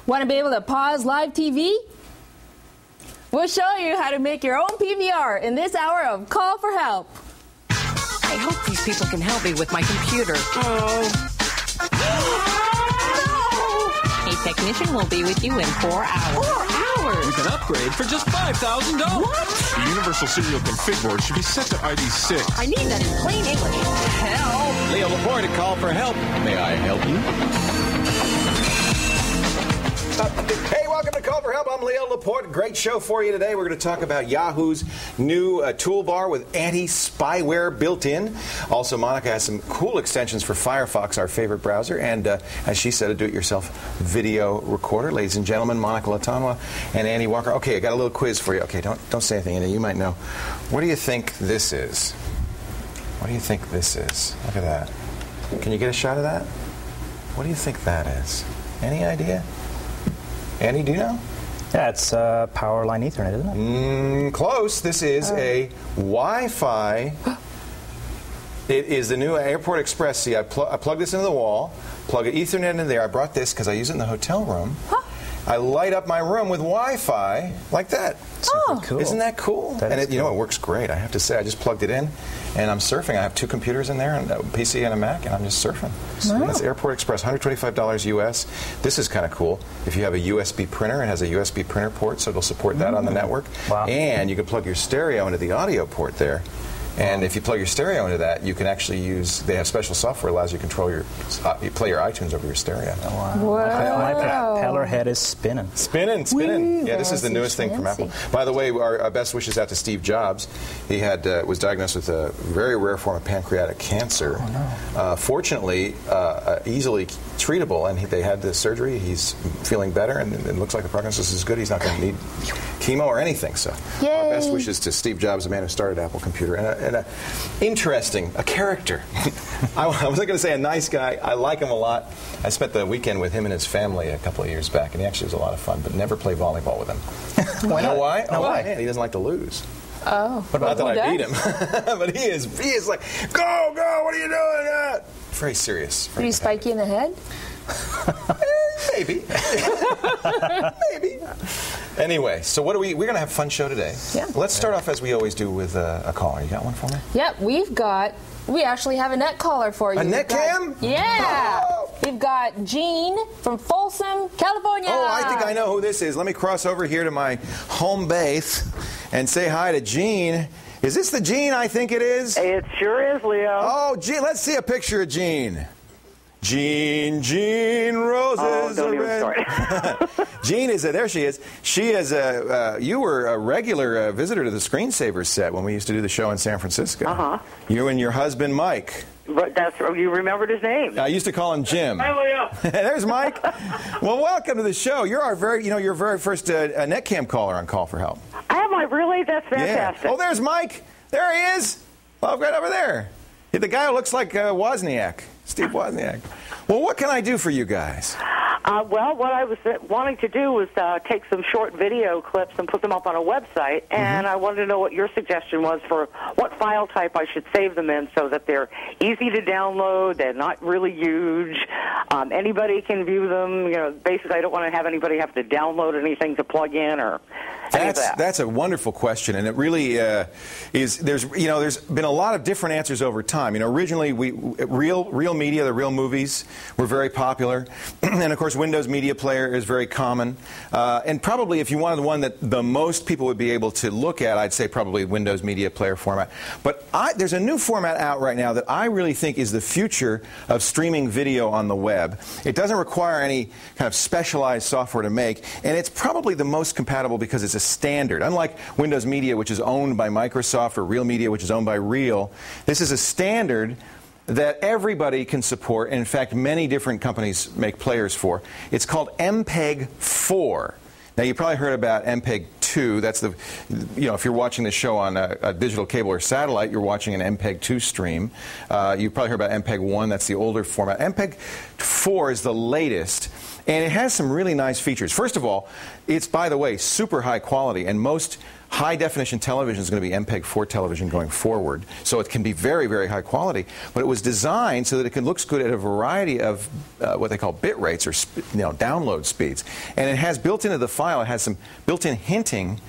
Want to be able to pause live TV? We'll show you how to make your own PVR in this hour of Call for Help. I hope these people can help me with my computer. A technician will be with you in 4 hours. 4 hours? You can upgrade for just $5,000. What? The Universal Serial Config board should be set to ID 6. I need that in plain English. Help! Leo Laporte to Call for Help. May I help you? Hey, welcome to Call for Help. I'm Leo Laporte. Great show for you today. We're going to talk about Yahoo's new toolbar with anti-spyware built in. Also, Monica has some cool extensions for Firefox, our favorite browser, and as she said, a do-it-yourself video recorder. Ladies and gentlemen, Monica Latama and Andy Walker. Okay, I got a little quiz for you. Okay, don't say anything, Andy. You might know. What do you think this is? What do you think this is? Look at that. Can you get a shot of that? What do you think that is? Any idea? Andy, do you know? Yeah, it's power line Ethernet, isn't it? Close. This is a Wi-Fi. It is the new Airport Express. See, I plug this into the wall, plug an Ethernet in there. I brought this because I use it in the hotel room. I light up my room with Wi-Fi like that. Super cool. Isn't that cool? That and is you know, it works great. I have to say, I just plugged it in, and I'm surfing. I have 2 computers in there, and a PC and a Mac, and I'm just surfing. Wow. That's Airport Express, $125 US. This is kind of cool. If you have a USB printer, it has a USB printer port, so it'll support that on the network. Wow. And you can plug your stereo into the audio port there. And if you plug your stereo into that, you can actually use, they have special software that allows you to control your, you play your iTunes over your stereo. Oh, wow. My propeller head is spinning. Spinning. Woo, Yeah, this is the newest thing from Apple. By the way, our best wishes out to Steve Jobs. He was diagnosed with a very rare form of pancreatic cancer. Oh, no. Fortunately, easily treatable, and they had the surgery. He's feeling better, and it looks like the prognosis is good. He's not going to need chemo or anything. So our best wishes to Steve Jobs, the man who started Apple Computer. And a character. I wasn't going to say a nice guy. I like him a lot. I spent the weekend with him and his family a couple of years back, and he actually was a lot of fun, but never play volleyball with him. Why not? You know why? No, why? Man, he doesn't like to lose. Oh. Not that I beat him, but he is like, go, what are you doing? Very serious. Did he spike you in the head? Maybe. Maybe. Anyway, so what we're going to have a fun show today. Yeah. Let's start off as we always do with a caller. You got one for me? Yep, we actually have a net caller for you. A net cam? Yeah. Oh. We've got Gene from Folsom, California. Oh, I think I know who this is. Let me cross over here to my home base and say hi to Gene. Is this the Gene I think it is? It sure is, Leo. Oh, Gene, let's see a picture of Gene. Gene Roses. Oh, don't even start. Gene there she is. She is you were a regular visitor to the Screensaver set when we used to do the show in San Francisco. Uh-huh. You and your husband, Mike. But you remembered his name. I used to call him Jim. Hi, Leo. There's Mike. Well, welcome to the show. You're our your very first netcam caller on Call for Help. Am I really? That's fantastic. Yeah. Oh, there's Mike. There he is. Well, right over there. The guy who looks like Wozniak, Steve Wozniak. Well, what can I do for you guys? Well, what I was wanting to do was take some short video clips and put them up on a website, and I wanted to know what your suggestion was for what file type I should save them in so that they're easy to download, they're not really huge, anybody can view them. You know, basically, I don't want to have anybody have to download anything to plug in or any of that. That's a wonderful question, and it really is. There's been a lot of different answers over time. Originally real media, the real movies, were very popular, and of course Windows Media Player is very common. And probably if you wanted the one that the most people would be able to look at, I'd say probably Windows Media Player format. But there's a new format out right now that I really think is the future of streaming video on the web. It doesn't require any kind of specialized software to make, and it's probably the most compatible because it's a standard. Unlike Windows Media, which is owned by Microsoft, or Real Media, which is owned by Real, this is a standard that everybody can support, and in fact many different companies make players for. It's called MPEG-4. Now you probably heard about MPEG-2. That's if you're watching the show on a digital cable or satellite, you're watching an MPEG-2 stream. You probably heard about MPEG-1. That's the older format. MPEG-4 is the latest, and it has some really nice features. First of all, it's, by the way, super high quality, and most high-definition television is going to be MPEG-4 television going forward, so it can be very, very high quality. But it was designed so that it looks good at a variety of what they call bit rates or download speeds. And it has built into the file, it has some built-in hinting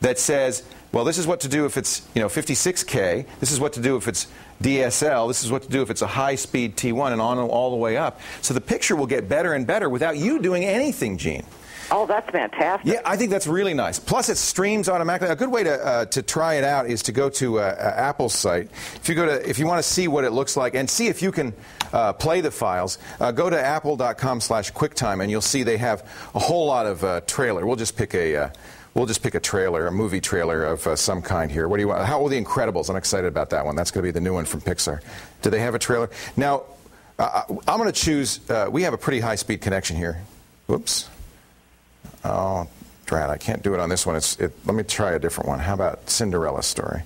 that says, well, this is what to do if it's 56K. This is what to do if it's DSL. This is what to do if it's a high-speed T1, and on all the way up. So the picture will get better and better without you doing anything, Gene. Oh, that's fantastic. Yeah, I think that's really nice. Plus, it streams automatically. A good way to try it out is to go to Apple's site. If you want to see what it looks like and see if you can play the files, go to apple.com/QuickTime, and you'll see they have a whole lot of trailer. We'll just pick a trailer, a movie trailer of some kind here. What do you want? How old are The Incredibles? I'm excited about that one. That's going to be the new one from Pixar. Do they have a trailer? Now, I'm going to choose. We have a pretty high-speed connection here. Whoops. Oh, drat, I can't do it on this one. Let me try a different one. How about Cinderella Story?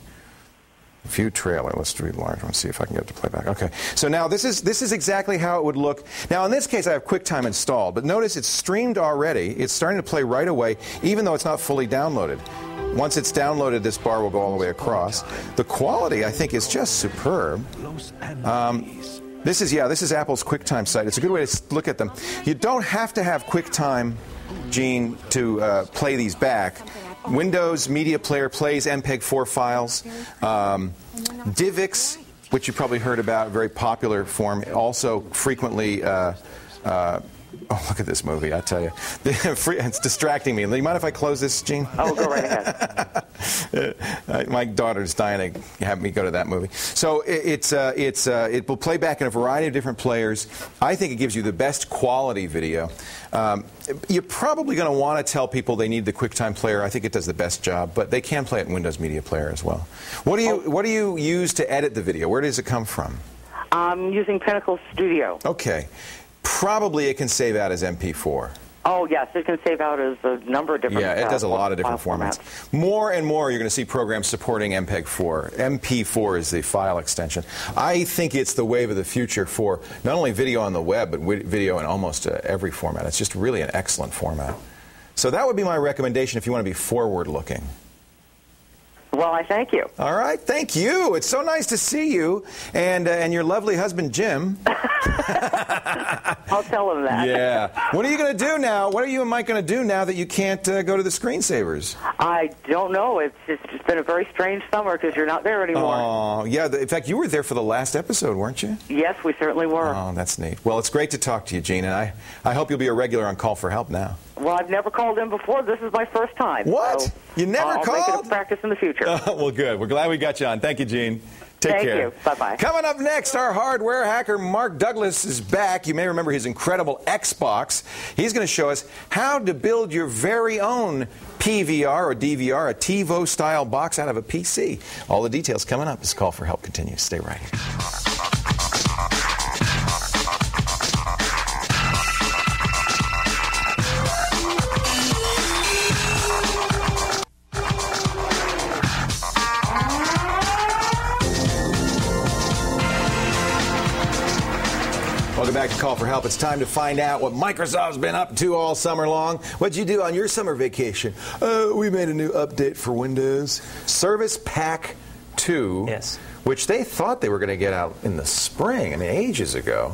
View trailer. Let's do a large one. See if I can get it to play back. Okay. So now this is exactly how it would look. Now in this case, I have QuickTime installed, but notice it's streamed already. It's starting to play right away, even though it's not fully downloaded. Once it's downloaded, this bar will go all the way across. The quality, I think, is just superb. This is Apple's QuickTime site. It's a good way to look at them. You don't have to have QuickTime, Gene, to play these back. Windows Media Player plays MPEG-4 files. DivX, which you probably heard about, very popular form, also frequently. Oh, look at this movie, I tell you. It's distracting me. You mind if I close this, Gene? Oh, go right ahead. My daughter's dying to have me go to that movie. So it will play back in a variety of different players. I think it gives you the best quality video. You're probably going to want to tell people they need the QuickTime player. I think it does the best job, but they can play it in Windows Media Player as well. What do you use to edit the video? Where does it come from? I'm using Pinnacle Studio. Okay. Probably it can save out as MP4. Oh, yes, it can save out as a number of different Yeah, it does a lot of different formats. More and more you're going to see programs supporting MPEG-4. MP4 is the file extension. I think it's the wave of the future for not only video on the web, but video in almost every format. It's just really an excellent format. So that would be my recommendation if you want to be forward-looking. Well, I thank you. All right, thank you. It's so nice to see you and your lovely husband, Jim. I'll tell him that. Yeah. What are you going to do now? What are you and Mike going to do now that you can't go to the screensavers? I don't know. It's just been a very strange summer because you're not there anymore. Oh, yeah. In fact, you were there for the last episode, weren't you? Yes, we certainly were. Oh, that's neat. Well, it's great to talk to you, Gene, and I hope you'll be a regular on Call for Help now. Well, I've never called in before. This is my first time. What? So You never called? I'll make it a practice in the future. Well, good. We're glad we got you on. Thank you, Gene. Take care. Thank you. Bye-bye. Coming up next, our hardware hacker, Mark Douglas, is back. You may remember his incredible Xbox. He's going to show us how to build your very own PVR or DVR, a Tivo-style box out of a PC. All the details coming up as Call for Help continues. Stay right here. Welcome back to Call for Help. It's time to find out what Microsoft's been up to all summer long. What'd you do on your summer vacation? We made a new update for Windows. Service Pack 2, Yes. which they thought they were going to get out in the spring, ages ago.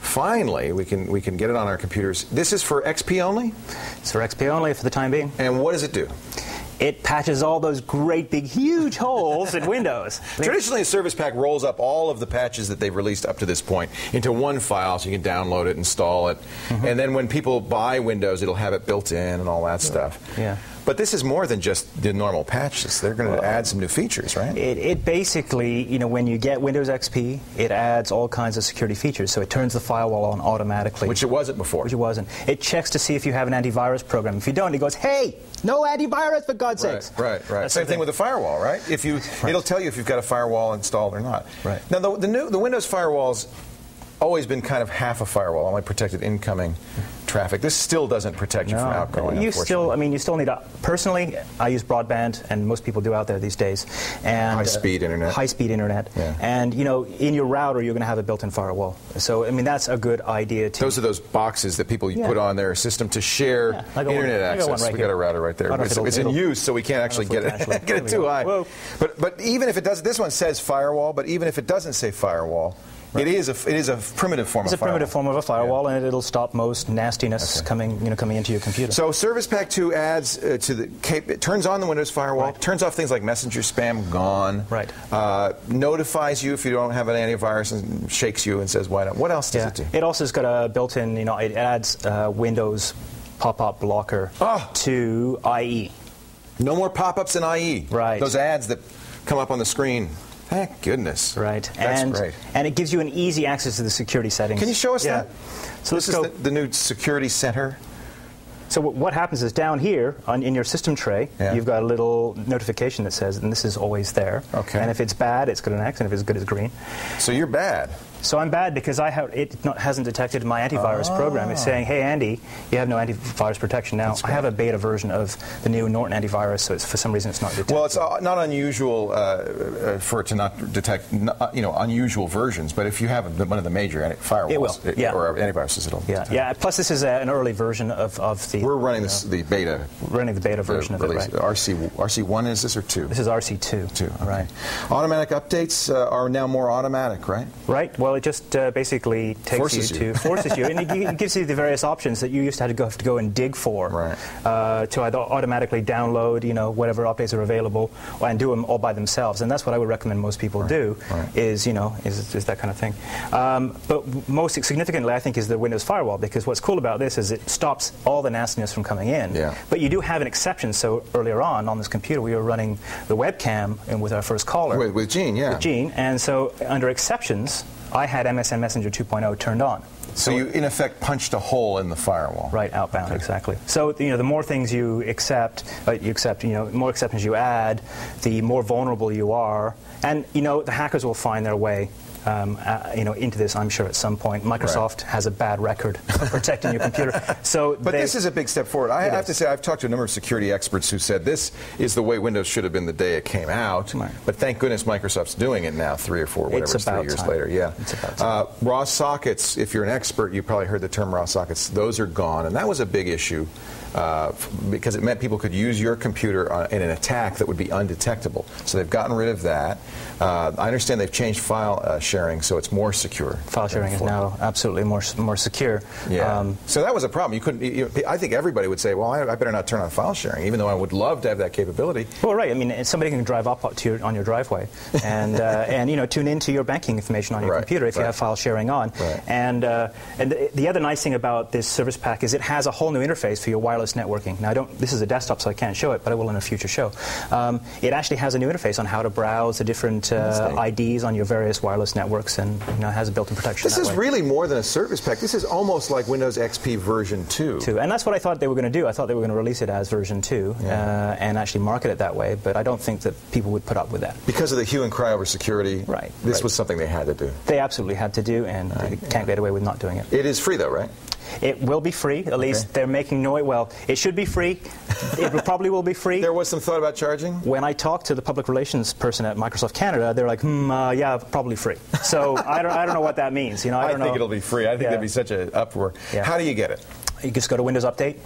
Finally, we can get it on our computers. This is for XP only? It's for XP only for the time being. And what does it do? It patches all those great big huge holes in Windows. Traditionally, a Service Pack rolls up all of the patches that they've released up to this point into one file so you can download it, install it, and then when people buy Windows, it'll have it built in and all that stuff. Yeah. But this is more than just the normal patches. They're going to add some new features, right? It basically, when you get Windows XP, it adds all kinds of security features. So it turns the firewall on automatically. Which it wasn't before. Which it wasn't. It checks to see if you have an antivirus program. If you don't, it goes, hey, no antivirus, for God's sakes. Right. Same thing with the firewall, right? It'll tell you if you've got a firewall installed or not. Right. Now, the Windows firewall's always been kind of half a firewall, only protected incoming traffic. This still doesn't protect you from outgoing. You still need personally, I use broadband, and most people do out there these days. And high-speed internet. High-speed internet. Yeah. And, in your router, you're going to have a built-in firewall. So, that's a good idea, too. Those are those boxes that people put on their system to share internet access. We got a router right there. It's in use, so we can't actually get it too high. Whoa. But even if it does, this one says firewall, but even if it doesn't say firewall, it is a primitive form of firewall. It's a primitive form of a firewall, and it'll stop most nastiness coming into your computer. So Service Pack 2 adds it turns on the Windows firewall, turns off things like messenger spam, gone. Right. Notifies you if you don't have an antivirus and shakes you and says, why not? What else does it do? It also has got a built-in, it adds Windows pop-up blocker to IE. No more pop-ups in IE. Right. Those ads that come up on the screen. Thank goodness. Right. That's great. And it gives you an easy access to the security settings. Can you show us that? So this is the new security center. So what happens is down here in your system tray, you've got a little notification that says, and this is always there. Okay. And if it's bad, it's got an X, and if it's good, it's green. So you're bad. So I'm bad because it hasn't detected my antivirus program. It's saying, hey, Andy, you have no antivirus protection. Now, I have a beta version of the new Norton antivirus, so for some reason it's not detected. Well, it's not unusual for it to not detect unusual versions, but if you have one of the major firewalls or antiviruses, it'll detect. Yeah. Plus, this is an early version of the... We're running the beta. Running the beta version of it, right. RC1 is this, or 2? This is RC2. 2, okay. Right. Automatic updates are now more automatic, right? Right. Well, it just basically forces you, and it gives you the various options that you used to have to go and dig for, to either automatically download, whatever updates are available, and do them all by themselves. And that's what I would recommend most people do, is that kind of thing. But most significantly, I think, is the Windows firewall, because what's cool about this is it stops all the nastiness from coming in. Yeah. But you do have an exception. So earlier on this computer, we were running the webcam with our first caller. With Gene, yeah. With Gene, and so under exceptions, I had MSN Messenger 2.0 turned on. So you, in effect, punched a hole in the firewall. Right, outbound, exactly. So, the more things you accept, more exceptions you add, the more vulnerable you are. And, the hackers will find their way into this, I'm sure, at some point. Microsoft has a bad record of protecting your computer. But this is a big step forward. I have to say, I've talked to a number of security experts who said this is the way Windows should have been the day it came out. Right. But thank goodness Microsoft's doing it now, 3 or 4, whatever, it's 3 years later. Yeah. It's about time. Raw sockets, if you're an expert, you probably heard the term raw sockets. Those are gone, and that was a big issue. Because it meant people could use your computer in an attack that would be undetectable. So they've gotten rid of that. I understand they've changed file sharing, so it's more secure. File sharing is now absolutely more secure. Yeah. So that was a problem. You couldn't. I think everybody would say, "Well, I better not turn on file sharing," even though I would love to have that capability. Well, right. I mean, somebody can drive up to on your driveway and tune into your banking information on your computer if you have file sharing on. Right. And the other nice thing about this service pack is it has a whole new interface for your wireless networking. Now, this is a desktop, so I can't show it, but I will in a future show. It actually has a new interface on how to browse the different IDs on your various wireless networks, and has a built-in protection. This is really more than a service pack. This is almost like Windows XP version 2. And that's what I thought they were going to do. I thought they were going to release it as version 2 and actually market it that way, but I don't think that people would put up with that. Because of the hue and cry over security, this was something they had to do. They absolutely had to do, and they can't get away with not doing it. It is free, though, right? It will be free. At least they're making noise. Well, it should be free. It probably will be free. There was some thought about charging? When I talked to the public relations person at Microsoft Canada, they're like, yeah, probably free. So I don't know what that means. I think it'll be free. I think that'd be such an uproar. Yeah. How do you get it? You just go to Windows Update,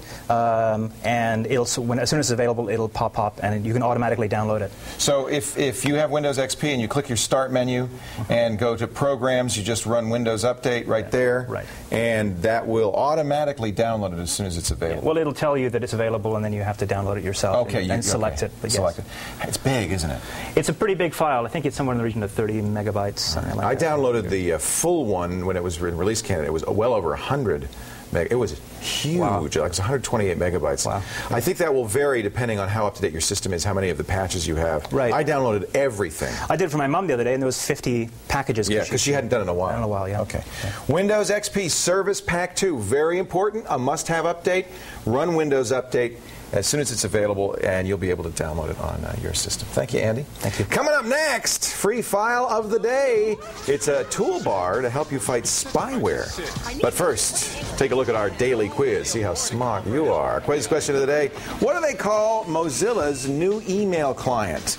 and as soon as it's available, it'll pop up, and you can automatically download it. So if you have Windows XP and you click your Start menu and go to Programs, you just run Windows Update right there, and that will automatically download it as soon as it's available. Yeah. Well, it'll tell you that it's available, and then you have to download it yourself and select it. But select it. It's big, isn't it? It's a pretty big file. I think it's somewhere in the region of 30 megabytes, something like that. I downloaded the full one when it was in release Canada. It was well over 100. It was huge, like 128 megabytes. Wow. I think that will vary depending on how up-to-date your system is, how many of the patches you have. Right. I downloaded everything. I did for my mom the other day, and there was 50 packages. Yeah, because she hadn't done it in a while. Not in a while, yeah. Okay. Yeah. Windows XP Service Pack 2, very important, a must-have update. Run Windows Update, as soon as it's available, and you'll be able to download it on your system. Thank you, Andy. Thank you. Coming up next, free file of the day. It's a toolbar to help you fight spyware. But first, take a look at our daily quiz. See how smart you are. Quiz question of the day. What do they call Mozilla's new email client?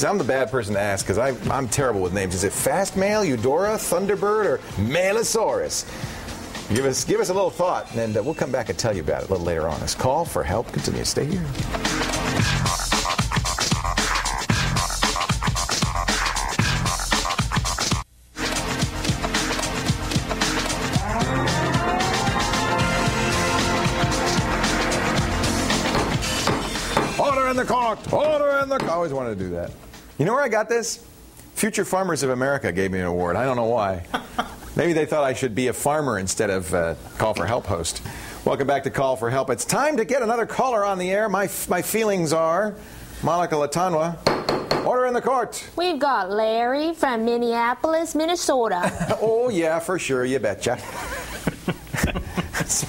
I'm the bad person to ask because I'm terrible with names. Is it Fastmail, Eudora, Thunderbird, or Mailosaurus? Give us a little thought, and we'll come back and tell you about it a little later on. This call for help continues. Stay here. Order in the cart! Order in the cart! I always wanted to do that. You know where I got this? Future Farmers of America gave me an award. I don't know why. Maybe they thought I should be a farmer instead of Call for Help host. Welcome back to Call for Help. It's time to get another caller on the air. My feelings are, Monica Latanwa, order in the court. We've got Larry from Minneapolis, Minnesota. Oh, yeah, for sure. You betcha.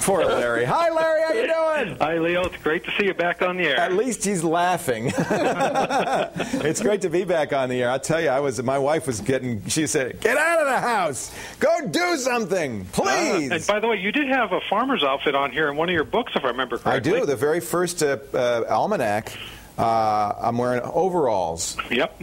Poor Larry. Hi, Larry. How you doing? Hi, Leo. It's great to see you back on the air. At least he's laughing. It's great to be back on the air. I'll tell you, my wife was she said, get out of the house. Go do something, please. And by the way, you did have a farmer's outfit on here in one of your books, if I remember correctly. I do. The very first almanac. I'm wearing overalls. Yep.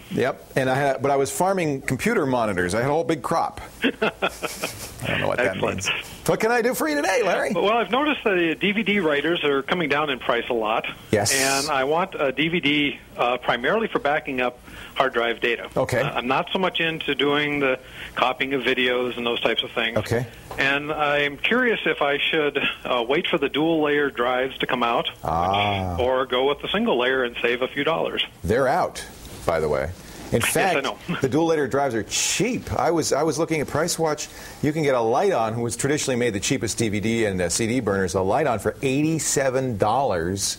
And but I was farming computer monitors. I had a whole big crop. I don't know what that means. What can I do for you today, Larry? Well, I've noticed that the DVD writers are coming down in price a lot. Yes. And I want a DVD primarily for backing up hard drive data. Okay. I'm not so much into doing the copying of videos and those types of things. Okay. And I'm curious if I should wait for the dual-layer drives to come out or go with the single layer and save a few dollars. They're out, by the way. In fact, yes, I know. The dual-layer drives are cheap. I was looking at Price Watch. You can get a Lite-On, who was traditionally made the cheapest DVD and CD burners, a Lite-On for $87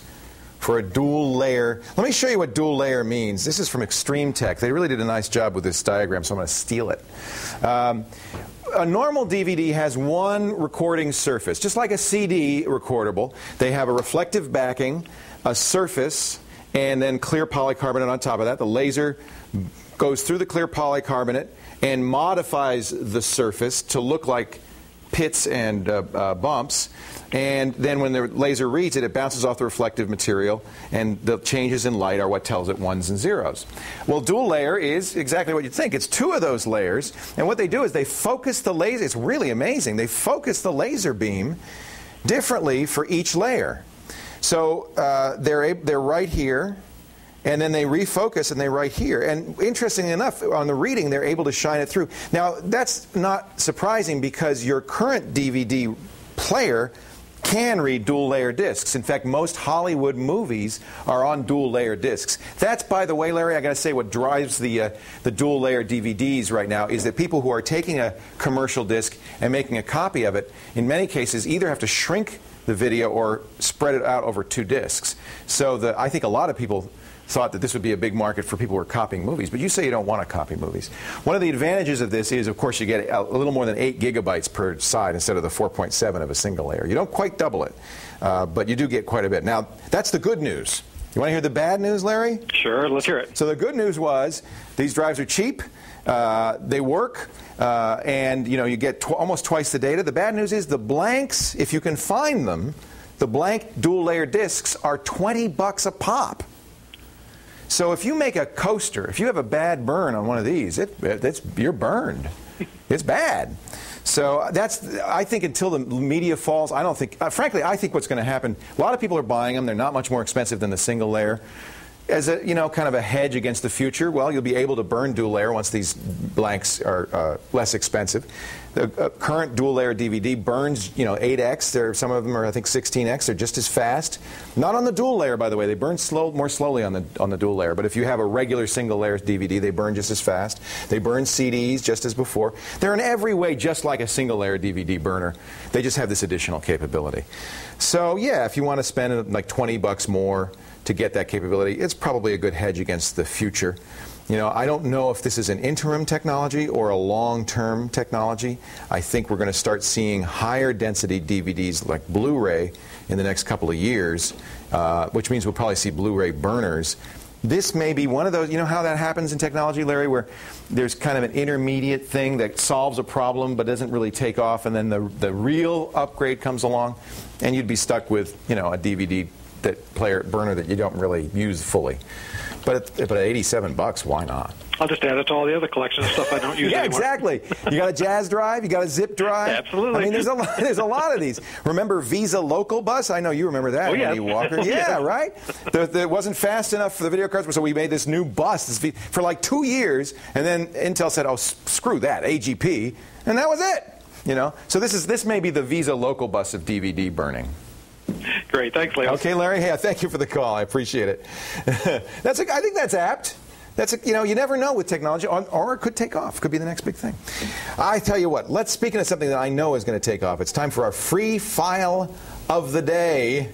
for a dual layer. Let me show you what dual layer means. This is from Extreme Tech. They really did a nice job with this diagram, so I'm going to steal it. A normal DVD has one recording surface, just like a CD recordable. They have a reflective backing, a surface, and then clear polycarbonate on top of that. The laser goes through the clear polycarbonate and modifies the surface to look like pits and bumps. And then when the laser reads it, it bounces off the reflective material, and the changes in light are what tells it ones and zeros. Well, dual layer is exactly what you'd think. It's two of those layers, and what they do is they focus the laser. It's really amazing. They focus the laser beam differently for each layer. So they're right here, and then they refocus and they're right here. And interestingly enough, on the reading, they're able to shine it through. Now, that's not surprising because your current DVD player can read dual-layer discs. In fact, most Hollywood movies are on dual-layer discs. That's, by the way, Larry, I got to say, what drives the dual-layer DVDs right now is that people who are taking a commercial disc and making a copy of it, in many cases, either have to shrink the video or spread it out over two discs. So I think a lot of people thought that this would be a big market for people who are copying movies, but you say you don't want to copy movies. One of the advantages of this is, of course, you get a little more than 8 gigabytes per side instead of the 4.7 of a single layer. You don't quite double it, but you do get quite a bit. Now, that's the good news. You want to hear the bad news, Larry? Sure, let's hear it. So the good news was these drives are cheap, they work, and you get almost twice the data. The bad news is the blanks, if you can find them, the blank dual-layer discs are $20 a pop. So if you make a coaster, if you have a bad burn on one of these, you're burned. It's bad. So I think until the media falls, I don't think, frankly, I think what's going to happen, a lot of people are buying them. They're not much more expensive than the single layer. As a, kind of a hedge against the future, well, you'll be able to burn dual layer once these blanks are less expensive. The current dual layer DVD burns, 8x. Some of them are, I think, 16x. They're just as fast. Not on the dual layer, by the way. They burn more slowly on the dual layer. But if you have a regular single layer DVD, they burn just as fast. They burn CDs just as before. They're in every way just like a single layer DVD burner. They just have this additional capability. So yeah, if you want to spend like $20 more to get that capability, it's probably a good hedge against the future. You know, I don't know if this is an interim technology or a long-term technology. I think we're going to start seeing higher density DVDs like Blu-ray in the next couple of years, which means we'll probably see Blu-ray burners. This may be one of those, you know how that happens in technology, Larry, where there's kind of an intermediate thing that solves a problem but doesn't really take off, and then the real upgrade comes along, and you'd be stuck with, you know, a DVD burner that you don't really use fully. But at $87, why not? I'll just add it to all the other collection of stuff I don't use yeah, anymore. Exactly. You got a Jazz drive, you got a zip drive. Absolutely. I mean, there's a lot of these. Remember Visa Local Bus? I know you remember that, Andy Walker. Yeah, right? It wasn't fast enough for the video cards, so we made this new bus for like 2 years, and then Intel said, oh, screw that, AGP, and that was it. You know, so this may be the Visa Local Bus of DVD burning. Great, thanks, Leo. Okay, Larry. Hey, thank you for the call. I appreciate it. I think that's apt. You know, you never know with technology, or it could take off. Could be the next big thing. I tell you what. Speaking of something that I know is going to take off, it's time for our free file of the day.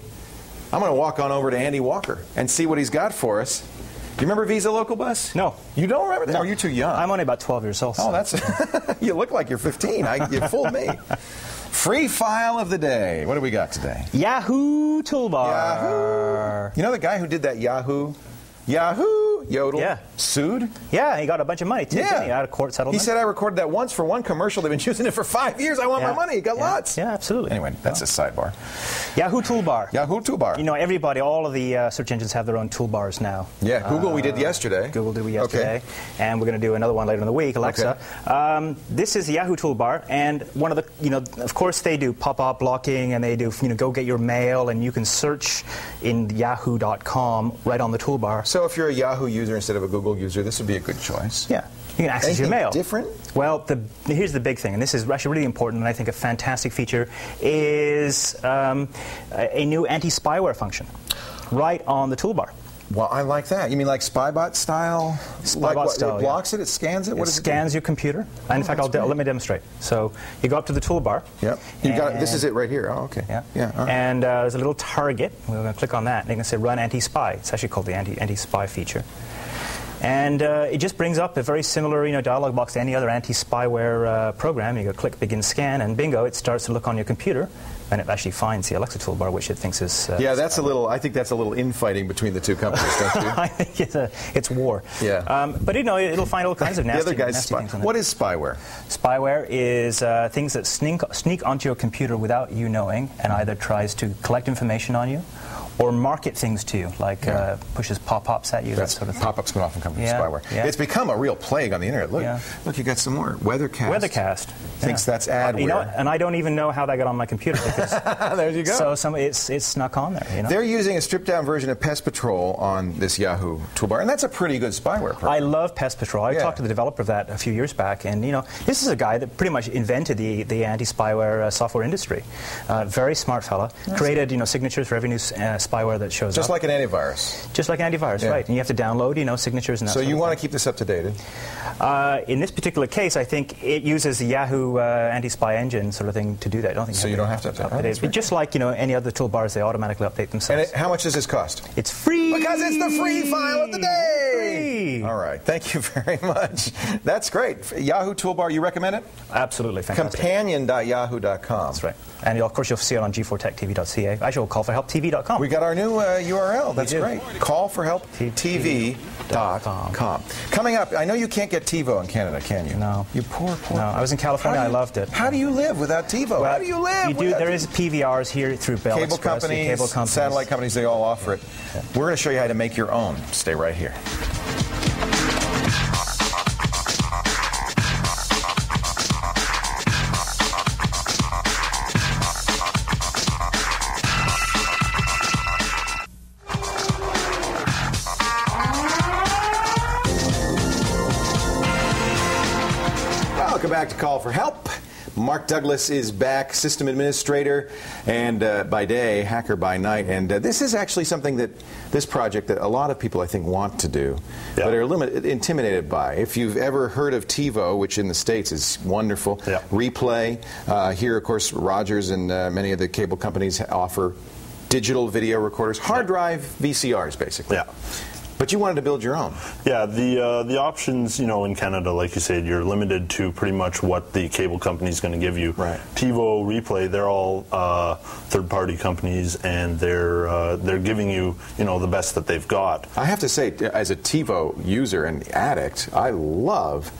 I'm going to walk on over to Andy Walker and see what he's got for us. Do you remember Visa Local Bus? No. You don't remember that? No. Oh, you're too young. I'm only about 12 years old. So. Oh, that's. You look like you're 15. You fooled me. Free file of the day. What do we got today? Yahoo Toolbar. Yahoo. You know the guy who did that Yahoo Yodel sued? Yeah, he got a bunch of money too. Yeah. He out of court settlement. He said, I recorded that once for one commercial. They've been using it for 5 years. I want my money. He got lots. Yeah, absolutely. Anyway, that's a sidebar. Yahoo Toolbar. Yahoo Toolbar. You know, all of the search engines have their own toolbars now. Yeah, Google we did yesterday. Google did yesterday. Okay. And we're going to do another one later in the week, Alexa. Okay. This is the Yahoo Toolbar, and one of the, you know, of course they do pop-up blocking, and they do, you know, go get your mail, and you can search in yahoo.com right on the toolbar. So if you're a Yahoo user instead of a Google user, this would be a good choice. Yeah. You can access your mail. Different? Well, here's the big thing, and this is actually really important, and I think a fantastic feature, is a new anti-spyware function right on the toolbar. Well, I like that. You mean like Spybot style? Spybot style, it blocks it? It scans it? It scans your computer. And in fact, let me demonstrate. So you go up to the toolbar. Yep. This is it right here. Oh, okay. Yeah. Yeah. Right. And there's a little target. We're going to click on that. And you can say Run Anti-Spy. It's actually called the Anti-Spy feature. And it just brings up a very similar, you know, dialog box to any other anti-spyware program. You go click Begin Scan, and bingo, it starts to look on your computer, and it actually finds the Alexa toolbar, which it thinks is. Yeah, I think that's a little infighting between the two companies, don't you? I think it's war. Yeah. But you know, it'll find all kinds of nasty, the other guy's nasty things on it. What is spyware? Spyware is things that sneak onto your computer without you knowing, and either tries to collect information on you, or market things to you, like pushes pop-ups at you, that sort of thing. Pop-ups can often come from spyware. Yeah. It's become a real plague on the internet. Look, you got some more. Weathercast. Thinks that's adware. You know, and I don't even know how that got on my computer. Because there you go. So it's snuck on there. You know? They're using a stripped-down version of Pest Patrol on this Yahoo Toolbar, and that's a pretty good spyware program. I love Pest Patrol. I talked to the developer of that a few years back, and you know, this is a guy that pretty much invented the anti-spyware software industry. Very smart fella. Created, you know, signatures for every new spyware that shows up. Just like an antivirus. Just like an antivirus, right. And you have to download, you know, signatures and that. So you want to keep this up to date? In this particular case, I think it uses the Yahoo anti-spy engine sort of thing to do that. I don't think so you don't have to update it. Just like, you know, any other toolbars, they automatically update themselves. And how much does this cost? It's free! Because it's the free file of the day! Free! All right. Thank you very much. That's great. Yahoo Toolbar, you recommend it? Absolutely. Fantastic. Companion.yahoo.com. That's right. And of course, you'll see it on g4techtv.ca. Actually, we'll callforhelptv.com. We got our new URL. That's great. Callforhelptv.com. Coming up, I know you can't get Tivo in Canada, can you? No. You poor. No, I was in California. I loved it. How do you live without Tivo? Well, how do you live? There is PVRs here through Bell cable companies, satellite companies, they all offer it. We're going to show you how to make your own. Stay right here. Welcome back to Call for Help. Mark Douglas is back, system administrator, and by day, hacker by night. And this is actually something this project that a lot of people, I think, want to do, but are intimidated by. If you've ever heard of Tivo, which in the States is wonderful, Replay. Here, of course, Rogers and many of the cable companies offer digital video recorders, hard drive VCRs, basically. But you wanted to build your own. Yeah, the options, in Canada, like you said, you're limited to pretty much what the cable company is going to give you. Right. Tivo, Replay, they're all third-party companies, and they're giving you, the best that they've got. I have to say, as a Tivo user and addict, I love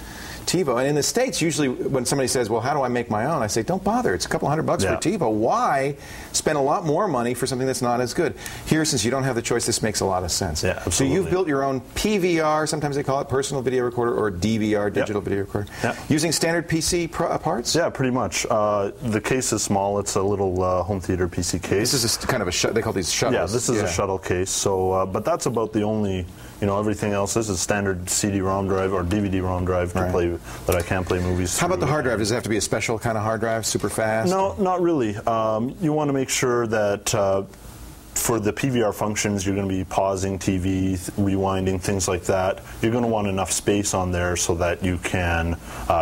Tivo. And in the States, usually when somebody says, well, how do I make my own? I say, don't bother. It's a couple $100 for Tivo. Why spend a lot more money for something that's not as good? Here, since you don't have the choice, this makes a lot of sense. Yeah, absolutely. So you've built your own PVR, sometimes they call it personal video recorder, or DVR, digital video recorder, using standard PC parts? Yeah, pretty much. The case is small. It's a little home theater PC case. This is kind of a they call these shuttles. Yeah, this is a shuttle case. So, but that's about the only, everything else. This is standard CD-ROM drive or DVD-ROM drive to play, that I can't play movies. How about the hard drive? Does it have to be a special kind of hard drive, super fast? No, not really. You want to make sure that for the PVR functions, you're going to be pausing TV, rewinding, things like that. You're going to want enough space on there so that you can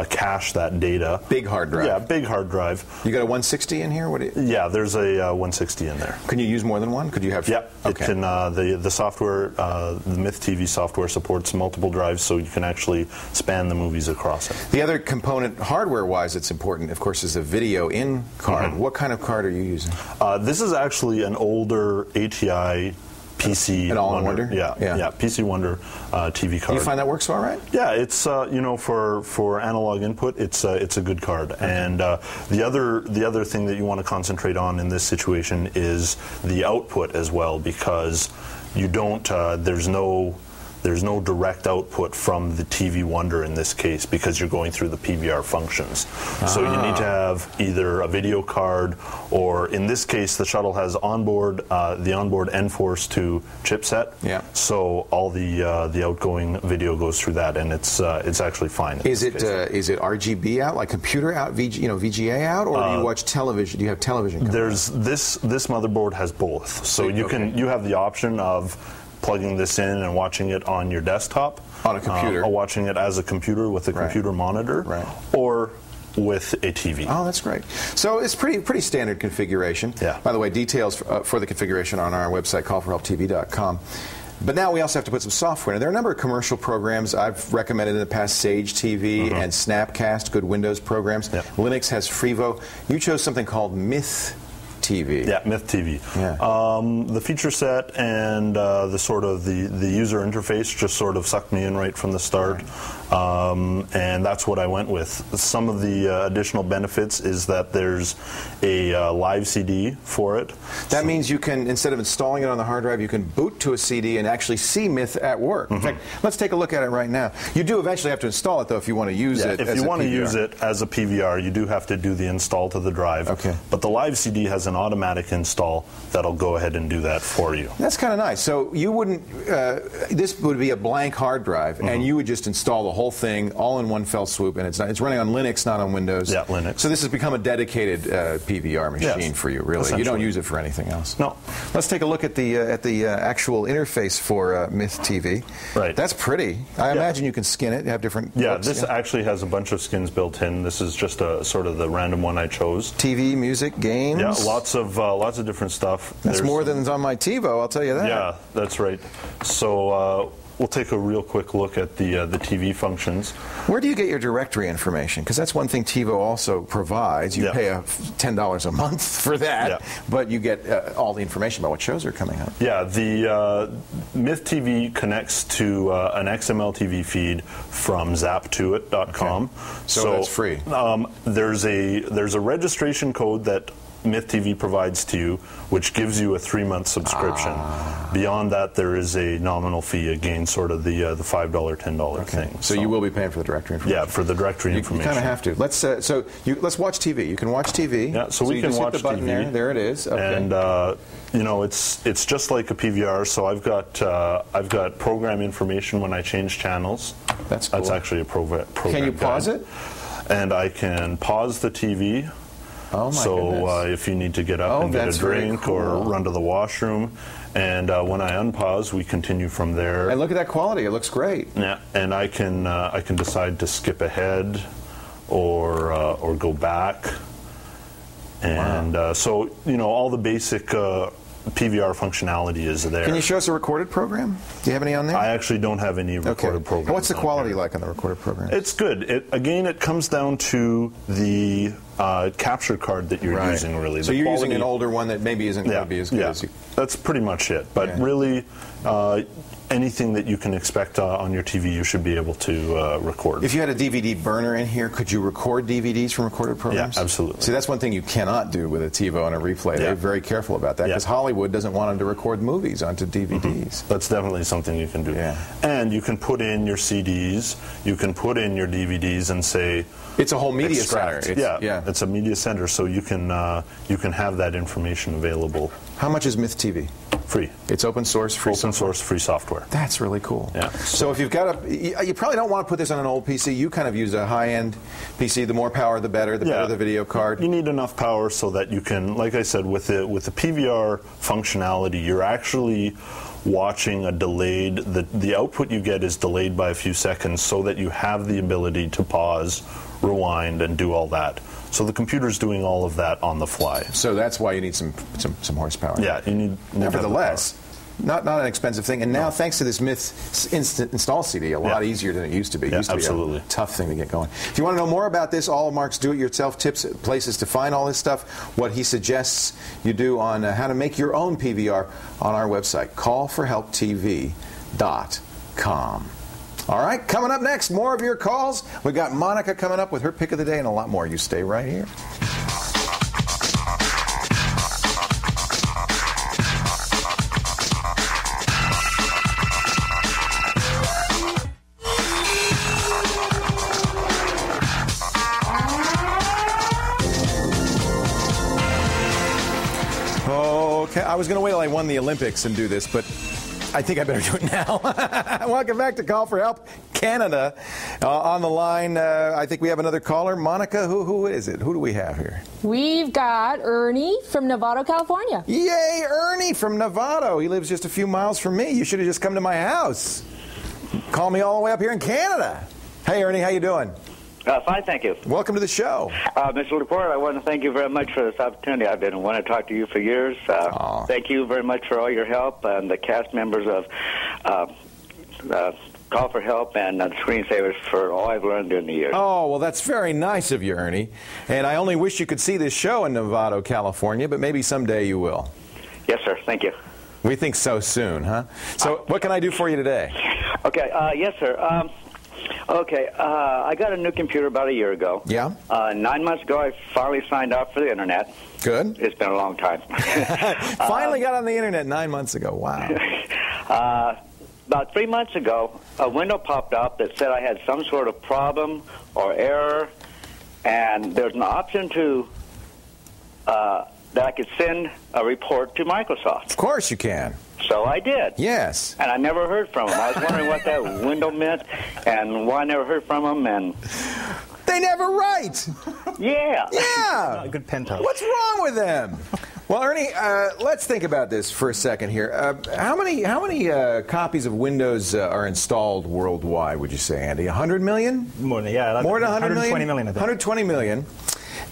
cache that data. Big hard drive. Yeah, big hard drive. You got a 160 in here? Yeah, there's a 160 in there. Can you use more than one? Could you have? Yeah, okay. It can. The software, the Myth TV software supports multiple drives, so you can actually span the movies across it. The other component, hardware-wise, that's important, of course, is the video in card. What kind of card are you using? This is actually an older ATI PC Wonder. Yeah, PC Wonder TV card. Do you find that works all right? Yeah, it's for analog input, it's a good card. Okay. And the other thing that you want to concentrate on in this situation is the output as well, because you don't there's no direct output from the TV Wonder in this case, because you're going through the PVR functions. So you need to have either a video card, or in this case, the shuttle has the onboard N-Force 2 chipset. Yeah. So all the outgoing video goes through that, and it's actually fine. Is it RGB out, like computer out, VGA out, or do you watch television? Do you have television? This motherboard has both. So you have the option of plugging this in and watching it on your desktop, on a computer, or watching it as a computer with a computer monitor, or with a TV. Oh, that's great. So it's pretty standard configuration. Yeah. By the way, details for the configuration are on our website, callforhelptv.com. But now we also have to put some software in. There are a number of commercial programs I've recommended in the past, Sage TV and Snapcast, good Windows programs. Yep. Linux has Freevo. You chose something called Myth TV. Yeah, Myth TV. Yeah. The feature set and the user interface just sort of sucked me in right from the start, and that's what I went with. Some of the additional benefits is that there's a live CD for it. That means you can, instead of installing it on the hard drive, you can boot to a CD and actually see Myth at work. In fact, let's take a look at it right now. You do eventually have to install it, though, if you want to use it as a PVR. If you want to use it as a PVR, you do have to do the install to the drive. Okay. But the live CD has an automatic install that'll go ahead and do that for you. That's kind of nice. So you wouldn't, this would be a blank hard drive, and you would just install the whole thing all in one fell swoop, and it's running on Linux, not on Windows. Yeah, Linux. So this has become a dedicated PVR machine for you, really. You don't use it for anything else. No. Let's take a look at the actual interface for Myth TV. Right. That's pretty. I imagine you can skin it. You have different. Yeah, this actually has a bunch of skins built in. This is just a sort of the random one I chose. TV, music, games. Yeah, lots of different stuff. That's more than's on my Tivo, I'll tell you that. Yeah, that's right. So we'll take a real quick look at the TV functions. Where do you get your directory information? Because that's one thing Tivo also provides. You pay $10 a month for that, but you get all the information about what shows are coming up. Yeah, the Myth TV connects to an XML TV feed from zaptoit.com. Okay. So that's free. There's a registration code that Myth TV provides to you, which gives you a 3-month subscription. Beyond that, there is a nominal fee, again, sort of the $5, $10 thing. So you will be paying for the directory information. Yeah, for the directory information. You kind of have to. Let's let's watch TV. You can watch TV. Yeah, so we can watch hit the button TV. There it is. Okay. And it's just like a PVR. So I've got program information when I change channels. That's cool. That's actually a program. Can you pause it? And I can pause the TV. Oh my goodness. If you need to get up and get a drink or run to the washroom, and when I unpause, we continue from there. And look at that quality; it looks great. Yeah, and I can decide to skip ahead or go back, and so all the basic PVR functionality is there. Can you show us a recorded program? Do you have any on there? I actually don't have any recorded programs. And what's the quality like on the recorded program? It's good. It comes down to the capture card that you're using, really. So you're using an older one that maybe isn't going to be as good as you... That's pretty much it. But really, anything that you can expect on your TV, you should be able to record. If you had a DVD burner in here, could you record DVDs from recorded programs? Yeah, absolutely. See, that's one thing you cannot do with a TiVo and a replay. They're very careful about that because Hollywood doesn't want them to record movies onto DVDs. That's definitely something you can do. Yeah. And you can put in your CDs, you can put in your DVDs and say... It's a whole media center. It's a media center, so you can have that information available. How much is Myth TV? Free. It's open source, free source, free software. That's really cool. Yeah. So if you've got you probably don't want to put this on an old PC. You kind of use a high-end PC. The more power, the better. The better the video card. You need enough power so that you can, like I said, with the PVR functionality, you're actually watching a delayed. The output you get is delayed by a few seconds, so that you have the ability to pause, rewind, and do all that. So the computer's doing all of that on the fly. So that's why you need some horsepower. Yeah, you need. Nevertheless, not an expensive thing. And now, thanks to this Myth Instant Install CD, a lot easier than it used to be. It used to be a tough thing to get going. If you want to know more about this, all of Mark's do-it-yourself tips, places to find all this stuff, what he suggests you do on how to make your own PVR on our website, callforhelptv.com. All right, coming up next, more of your calls. We've got Monica coming up with her pick of the day and a lot more. You stay right here. Okay, I was going to wait till I won the Olympics and do this, but I think I better do it now. Welcome back to Call for Help Canada. On the line, I think we have another caller. Monica, who is it? Who do we have here? We've got Ernie from Novato, California. Yay, Ernie from Novato. He lives just a few miles from me. You should have just come to my house. Call me all the way up here in Canada. Hey, Ernie, how you doing? Fine, thank you. Welcome to the show. Mr. Laporte, I want to thank you very much for this opportunity. I've been wanting to talk to you for years. Thank you very much for all your help and the cast members of Call for Help and Screensavers for all I've learned during the years. Oh, well, that's very nice of you, Ernie. And I only wish you could see this show in Novato, California, but maybe someday you will. Yes, sir. Thank you. We think so soon, huh? So what can I do for you today? Okay. Yes, sir. Okay, I got a new computer about a year ago. Yeah? 9 months ago, I finally signed up for the Internet. Good. It's been a long time. Finally got on the Internet 9 months ago. Wow. About 3 months ago, a window popped up that said I had some sort of problem or error, and there's an option to that I could send a report to Microsoft. Of course you can. So I did. Yes. And I never heard from them. I was wondering what that window meant and why I never heard from them. And they never write. Yeah. Yeah. A good pen pal. What's wrong with them? Well, Ernie, let's think about this for a second here. How many copies of Windows are installed worldwide, would you say, Andy? 100 million? More than 100 million? 120 million, I think. 120 million.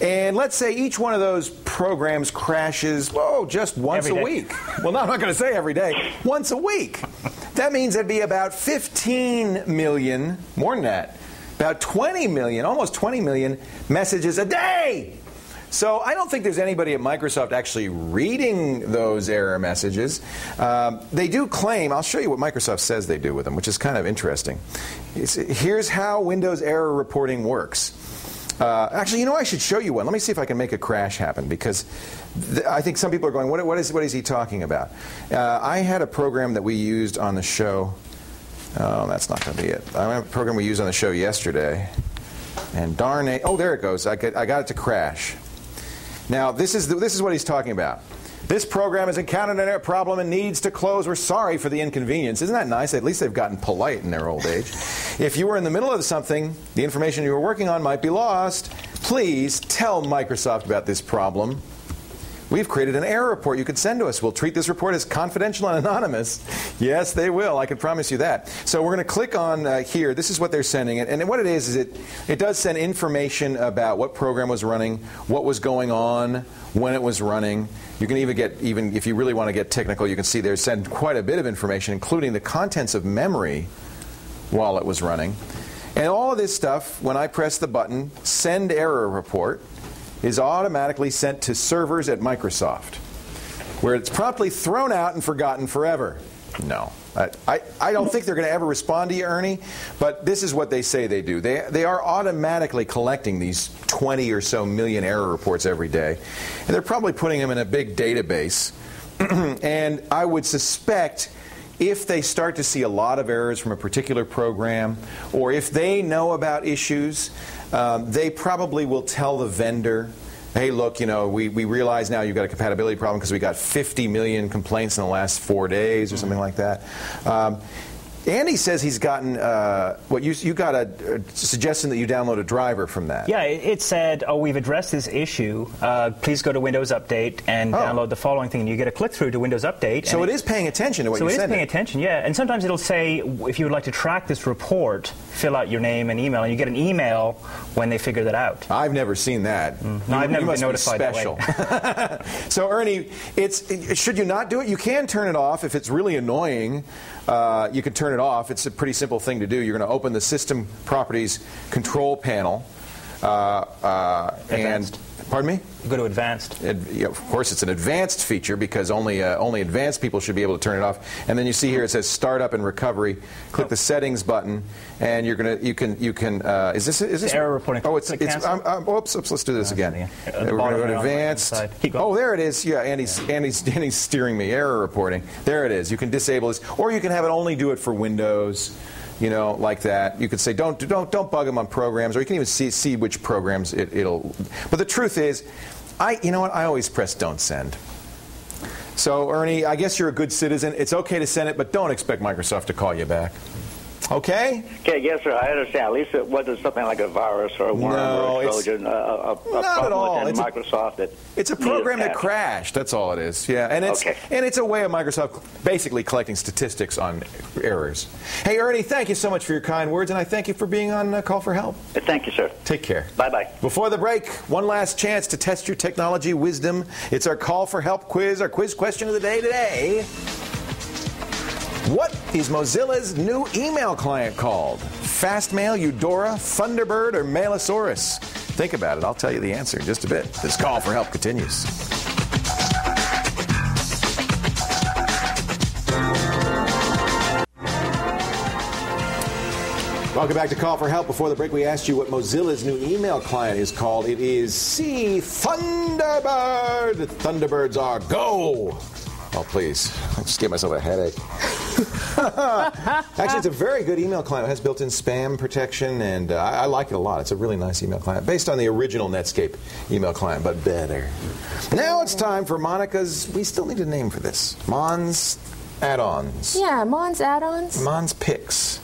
And let's say each one of those programs crashes, just once a week. Well, no, I'm not going to say every day. Once a week. That means there'd be about 15 million, more than that, about 20 million, almost 20 million messages a day. So I don't think there's anybody at Microsoft actually reading those error messages. They do claim, I'll show you what Microsoft says they do with them, which is kind of interesting. Here's how Windows error reporting works. Actually, I should show you one. Let me see if I can make a crash happen, because I think some people are going, what is he talking about? I had a program that we used on the show. Oh, that's not going to be it. I have a program we used on the show yesterday, and darn it. Oh, there it goes. I got it to crash. Now, this is what he's talking about. This program has encountered an error problem and needs to close. We're sorry for the inconvenience. Isn't that nice? At least they've gotten polite in their old age. If you were in the middle of something, the information you were working on might be lost. Please tell Microsoft about this problem. We've created an error report you can send to us. We'll treat this report as confidential and anonymous. Yes, they will. I can promise you that. So we're going to click on here. This is what they're sending. And what it is it does send information about what program was running, what was going on, when it was running. You can even if you really want to get technical, you can see they send quite a bit of information, including the contents of memory while it was running. And all of this stuff, when I press the button, Send Error Report, is automatically sent to servers at Microsoft, where it's promptly thrown out and forgotten forever. No. I don't think they're going to ever respond to you, Ernie, but this is what they say they do. They are automatically collecting these 20 or so million error reports every day, and they're probably putting them in a big database. And I would suspect if they start to see a lot of errors from a particular program, or if they know about issues, they probably will tell the vendor, hey, look, we realize now you've got a compatibility problem because we got 50 million complaints in the last 4 days or something like that. Andy says he's gotten, you got a suggestion that you download a driver from that. Yeah, it said, we've addressed this issue. Please go to Windows Update and download the following thing. And you get a click-through to Windows Update. So it is paying attention to what you said. So it is paying attention, yeah. And sometimes it'll say, if you would like to track this report, fill out your name and email, and you get an email when they figure that out. I've never seen that. No, I've never been notified that way. So, Ernie, should you not do it? You can turn it off if it's really annoying. You can turn it off. It's a pretty simple thing to do. You're going to open the System Properties Control Panel. Advanced. Pardon me? Go to Advanced. Of course, it's an advanced feature because only advanced people should be able to turn it off. And then you see here it says Startup and Recovery. Click the Settings button, and you can. Is this error reporting? Oh, it's. Oops. Let's do this again. We're going to go to Advanced. Oh, there it is. Yeah, Andy's steering me. Error reporting. There it is. You can disable this, or you can have it only do it for Windows. Like that. You could say, don't bug them on programs, or you can even see which programs it'll. But the truth is, I always press don't send. So, Ernie, I guess you're a good citizen. It's okay to send it, but don't expect Microsoft to call you back. Okay? Okay, yes, sir. I understand. At least it wasn't something like a virus or a worm or a Trojan. A problem within Microsoft. It's a program that crashed. That's all it is. Yeah, and it's a way of Microsoft basically collecting statistics on errors. Hey, Ernie, thank you so much for your kind words, and I thank you for being on Call for Help. Thank you, sir. Take care. Bye-bye. Before the break, one last chance to test your technology wisdom. It's our Call for Help quiz, our quiz question of the day today. What is Mozilla's new email client called? Fastmail, Eudora, Thunderbird, or Mailosaurus? Think about it. I'll tell you the answer in just a bit. This Call for Help continues. Welcome back to Call for Help. Before the break, we asked you what Mozilla's new email client is called. It is Thunderbird. Thunderbirds are go. Oh, please. I just gave myself a headache. Actually, it's a very good email client. It has built-in spam protection, and I like it a lot. It's a really nice email client, based on the original Netscape email client, but better. Now it's time for Monica's, we still need a name for this, Mon's Add-ons. Yeah, Mon's Add-ons. Mon's Picks.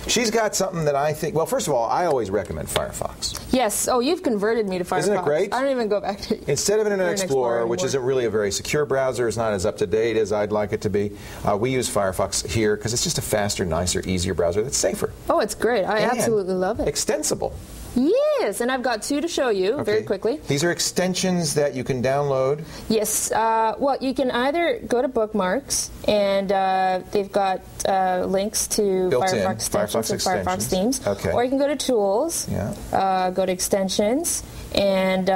She's got something that I think, well, first of all, I always recommend Firefox. Yes. Oh, you've converted me to Firefox. Isn't it great? I don't even go back to it. Instead of Internet Explorer, which isn't really a very secure browser, it's not as up-to-date as I'd like it to be, we use Firefox here because it's just a faster, nicer, easier browser that's safer. Oh, it's great. I absolutely love it. Extensible. Yes, and I've got two to show you very quickly. These are extensions that you can download. Yes. Well, you can either go to bookmarks, and they've got links to Firefox extensions and Firefox themes. Okay. Or you can go to Tools, go to Extensions, and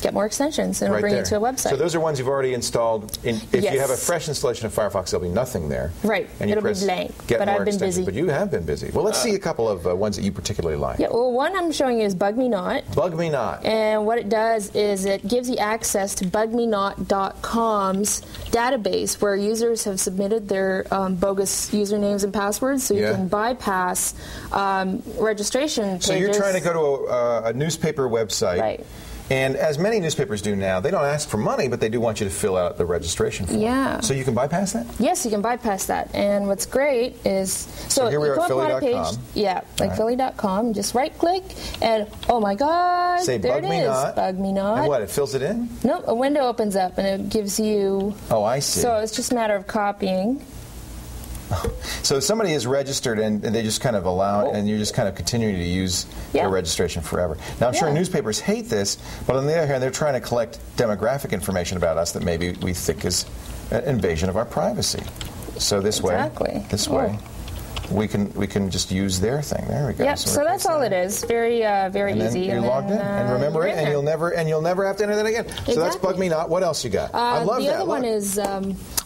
get more extensions, and it'll bring you to a website. So those are ones you've already installed. If you have a fresh installation of Firefox, there'll be nothing there. Right. And you it'll be blank. But I've been busy. But you have been busy. Well, let's see a couple of ones that you particularly like. Yeah. Well, one I'm showing you is Bug Me Not. Bug Me Not. And what it does is it gives you access to bugmenot.com's database where users have submitted their bogus usernames and passwords, so you can bypass registration pages. So you're trying to go to a newspaper website. Right. And as many newspapers do now, they don't ask for money, but they do want you to fill out the registration form. Yeah. So you can bypass that? Yes, you can bypass that. And what's great is... So here we are at Philly.com. Yeah, like Philly.com. Just right-click, and oh my God, say there bug it me is. not. Bug me not. And what, it fills it in? No, a window opens up, and it gives you... Oh, I see. So it's just a matter of copying. So if somebody is registered and they just kind of allow it, and you're just kind of continuing to use their registration forever. Now, I'm sure newspapers hate this, but on the other hand, they're trying to collect demographic information about us that maybe we think is an invasion of our privacy. So this way, we can just use their thing. There we go. Yep. So that's all it is. Very very easy. You're logged in, and remember it, and you'll never have to enter that again. So that's Bug Me Not. What else you got? I love that. The other one is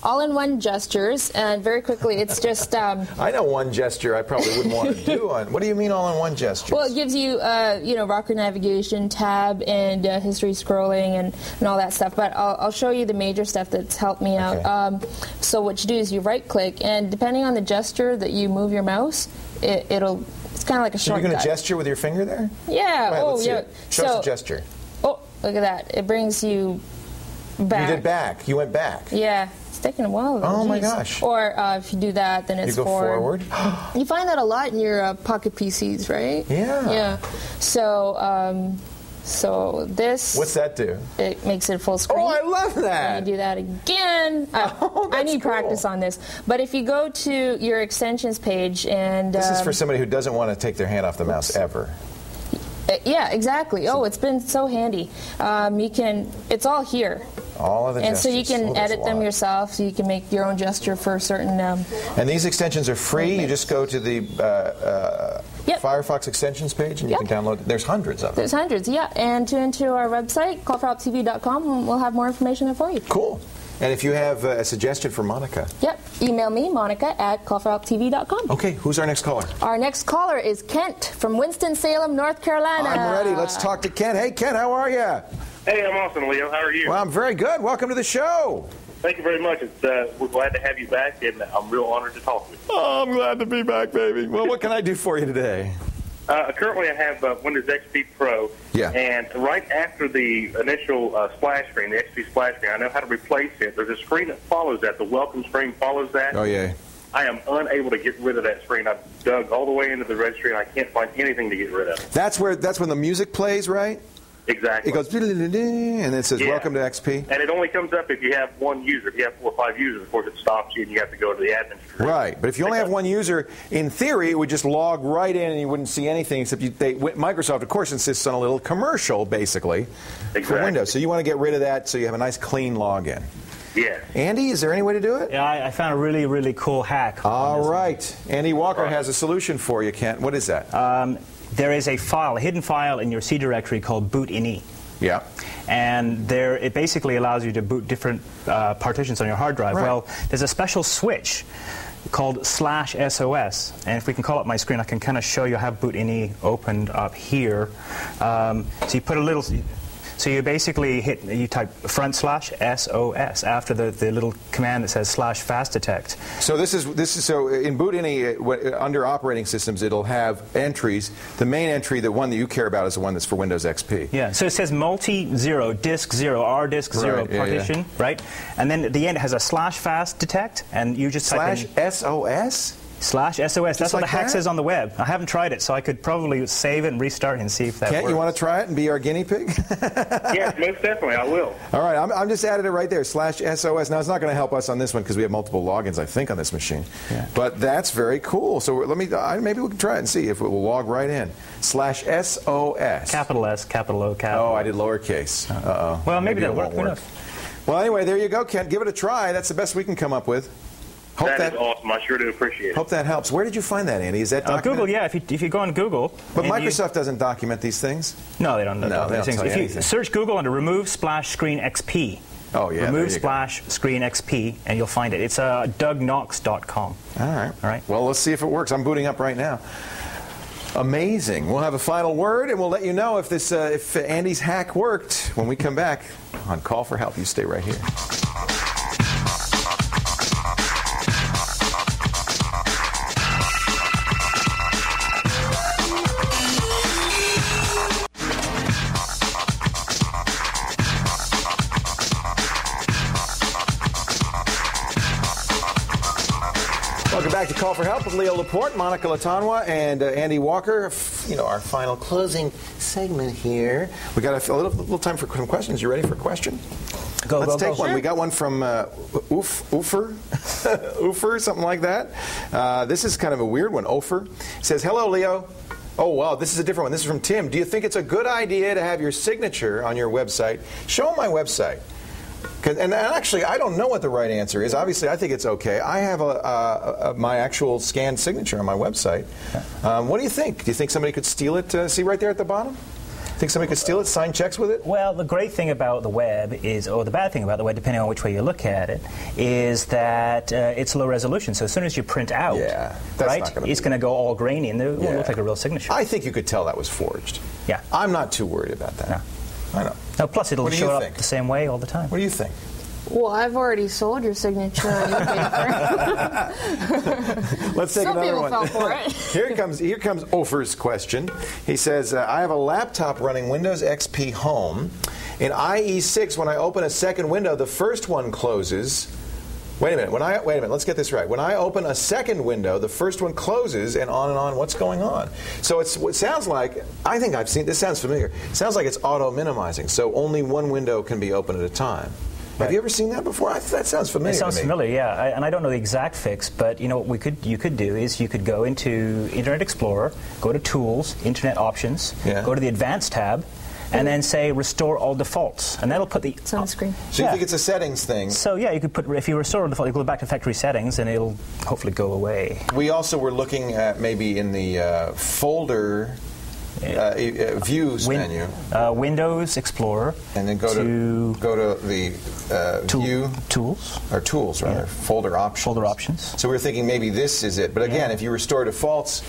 all-in-one gestures, and very quickly, it's just... I know one gesture I probably wouldn't want to do. What do you mean all-in-one gestures? Well, it gives you, rocker navigation, tab, and history scrolling, and all that stuff. But I'll show you the major stuff that's helped me out. So what you do is you right-click, and depending on the gesture that you move your mouse, it's kind of like a shortcut. So you're going to gesture with your finger there? Yeah. Right, let's see it. Show us the gesture. Oh, look at that. It brings you back. You did back. You went back. Yeah. It's taking a while, though. Oh, my gosh. Or if you do that, then it's you go forward. You find that a lot in your pocket PCs, right? Yeah. Yeah. So this... What's that do? It makes it full screen. Oh, I love that. And you do that again. I need practice on this. But if you go to your extensions page and... This is for somebody who doesn't want to take their hand off the mouse ever. Yeah, exactly. Oh, it's been so handy. It's all here. All of the gestures. And so you can edit them yourself, so you can make your own gesture for certain... and these extensions are free. You just go to the Firefox extensions page, and you can download... There's hundreds of them. There's hundreds, yeah. And tune into our website, callforhelptv.com, and we'll have more information there for you. Cool. And if you have a suggestion for Monica... Yep. Email me, monica@callforhelptv.com. Okay. Who's our next caller? Our next caller is Kent from Winston-Salem, North Carolina. I'm ready. Let's talk to Kent. Hey, Kent, how are you? Hey, I'm awesome, Leo. How are you? Well, I'm very good. Welcome to the show. Thank you very much. We're glad to have you back, and I'm real honored to talk with you. Oh, I'm glad to be back, baby. Well, what can I do for you today? Currently, I have Windows XP Pro, and right after the initial splash screen, the XP splash screen, I know how to replace it. There's a screen that follows that. The welcome screen follows that. Oh, yeah. I am unable to get rid of that screen. I've dug all the way into the registry, and I can't find anything to get rid of. That's when the music plays, right? Exactly. It goes, and it says, welcome to XP. And it only comes up if you have one user. If you have 4 or 5 users, of course, it stops you, and you have to go to the admin screen. Right. But if you only have one user, in theory, it would just log right in, and you wouldn't see anything, except Microsoft, of course, insists on a little commercial, basically, for Windows. So you want to get rid of that so you have a nice, clean login. Yeah. Andy, is there any way to do it? Yeah, I found a really, really cool hack. All right. Andy Walker has a solution for you, Kent. What is that? There is a hidden file in your C directory called boot.ini. Yeah. And it basically allows you to boot different partitions on your hard drive. Right. Well, there's a special switch called /SOS. And if we can call up my screen, I can kind of show you how boot.ini opened up here. So you put a little... So you basically you type /SOS after the little command that says /fastDetect. So this is so in boot.ini under operating systems it'll have entries. The main entry, the one that you care about, is the one that's for Windows XP. Yeah. So it says multi-0, disk 0, R disk 0 partition, right? And then at the end it has a /fastDetect, and you just type in /SOS. /SOS. That's what the hack says on the web. I haven't tried it, so I could probably save it and restart and see if that works. Kent, you want to try it and be our guinea pig? Yes, most definitely, I will. All right, I'm just added it right there, /SOS. Now, it's not going to help us on this one because we have multiple logins, I think, on this machine. Yeah. But that's very cool. So maybe we can try it and see if it will log right in. /SOS. Capital S, capital O, capital. Oh, I did lowercase. Uh-oh. Well, maybe that won't work. Well, anyway, there you go, Kent. Give it a try. That's the best we can come up with. That is awesome. I sure do appreciate it. Hope that helps. Where did you find that, Andy? Is that documented? Google, yeah. If you go on Google. But Microsoft doesn't document these things? No, they don't. No, they don't tell you anything. If you search Google under remove splash screen XP. Oh, yeah. Remove splash screen XP, and you'll find it. It's dougknox.com. All right. Well, let's see if it works. I'm booting up right now. Amazing. We'll have a final word, and we'll let you know if Andy's hack worked when we come back on Call for Help. You stay right here. Welcome back to Call for Help with Leo Laporte, Monica Latanwa, and Andy Walker. You know, our final closing segment here. We got a little time for some questions. You ready for a question? Let's take one. Sure. We got one from Oofer, Oofer, something like that. This is kind of a weird one. Oofer says, "Hello, Leo." Oh, wow, this is a different one. This is from Tim. Do you think it's a good idea to have your signature on your website? Show my website. And actually, I don't know what the right answer is. Obviously, I think it's okay. I have my actual scanned signature on my website. What do you think? Do you think somebody could steal it? See right there at the bottom? Think somebody could steal it, sign checks with it? Well, the great thing about the web is, or the bad thing about the web, depending on which way you look at it, is that it's low resolution. So as soon as you print out, it's going to go all grainy and it won't look like a real signature. I think you could tell that was forged. Yeah. I'm not too worried about that. No. I know. No, plus it'll show up the same way all the time. What do you think? Well, I've already sold your signature on your paper. Let's take another one. Some people fell for it. Here comes Ofer's question. He says, I have a laptop running Windows XP Home. In IE6, when I open a second window, the first one closes. Wait a minute. Let's get this right. When I open a second window, the first one closes, and on. What's going on? So it sounds like, I think I've seen, this sounds familiar. It sounds like it's auto-minimizing, so only one window can be open at a time. Right. Have you ever seen that before? That sounds familiar. It sounds familiar, yeah. And I don't know the exact fix, but you know what you could do is you could go into Internet Explorer, go to Tools, Internet Options, go to the Advanced tab, and then say Restore All Defaults, and that'll put the on the screen. So you think it's a settings thing? So yeah, you could put, if you restore all default, you go back to factory settings, and it'll hopefully go away. We also were looking at maybe in the folder. Views menu, Windows Explorer, and then go to the View Tools rather Folder Options. So we're thinking maybe this is it, but again, if you restore defaults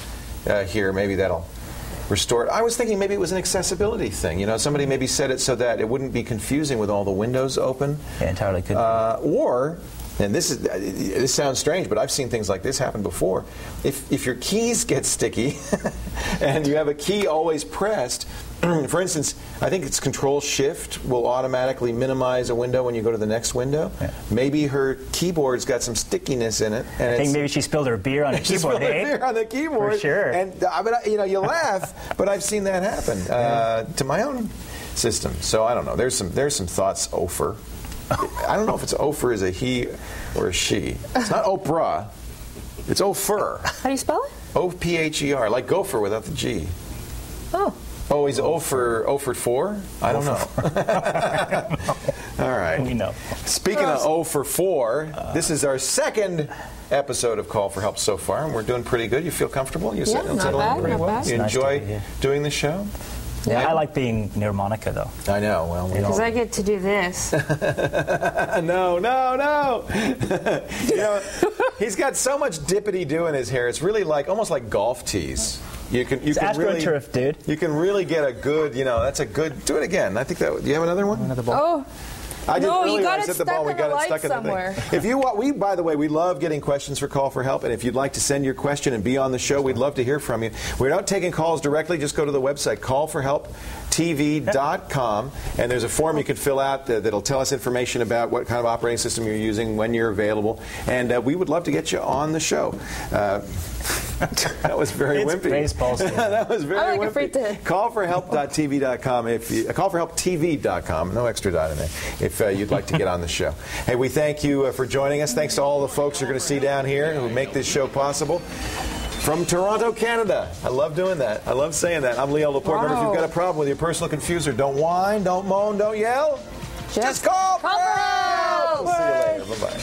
here, maybe that'll restore it. I was thinking maybe it was an accessibility thing. You know, somebody maybe set it so that it wouldn't be confusing with all the windows open. Yeah, entirely could. Or. And this sounds strange, but I've seen things like this happen before. If your keys get sticky and you have a key always pressed, for instance, I think it's Control-Shift will automatically minimize a window when you go to the next window. Yeah. Maybe her keyboard's got some stickiness in it. And I think maybe she spilled her beer on the keyboard. She spilled her beer on the keyboard. For sure. And you know, you laugh, but I've seen that happen to my own system. So I don't know. There's some thoughts, Ofer. I don't know if it's Ofer is a he or a she. It's not Oprah. It's Ofer. How do you spell it? O-P-H-E-R, like gopher without the G. Oh. Oh, he's Ofer 4? I don't know. All right. We know. Speaking of Ofer 4, this is our second episode of Call for Help so far, and we're doing pretty good. You feel comfortable? You settling pretty well? You enjoy doing the show? Yeah, I like being near Monica, though. I know. Well, because I get to do this. No. You know, he's got so much dippity-do in his hair. It's really almost like golf tees. You can really turf, dude. You can really get a good. You know, that's a good. Do it again. I think that. Do you have another one? Another ball. Oh. You got it stuck in the light somewhere. If you want, by the way, we love getting questions for Call for Help, and if you'd like to send your question and be on the show, we'd love to hear from you. We're not taking calls directly. Just go to the website, callforhelptv.com, and there's a form you can fill out that'll tell us information about what kind of operating system you're using, when you're available, and we would love to get you on the show. That was very wimpy. That was very wimpy. Callforhelp.tv.com. Callforhelptv.com. No extra dot in there. If you'd like to get on the show. Hey, we thank you for joining us. Thanks to all the folks you're going to see down here who make this show possible. From Toronto, Canada. I love doing that. I love saying that. I'm Leo Laporte. Remember, if you've got a problem with your personal confuser, don't whine, don't moan, don't yell. Just call for help. See you later. Bye-bye.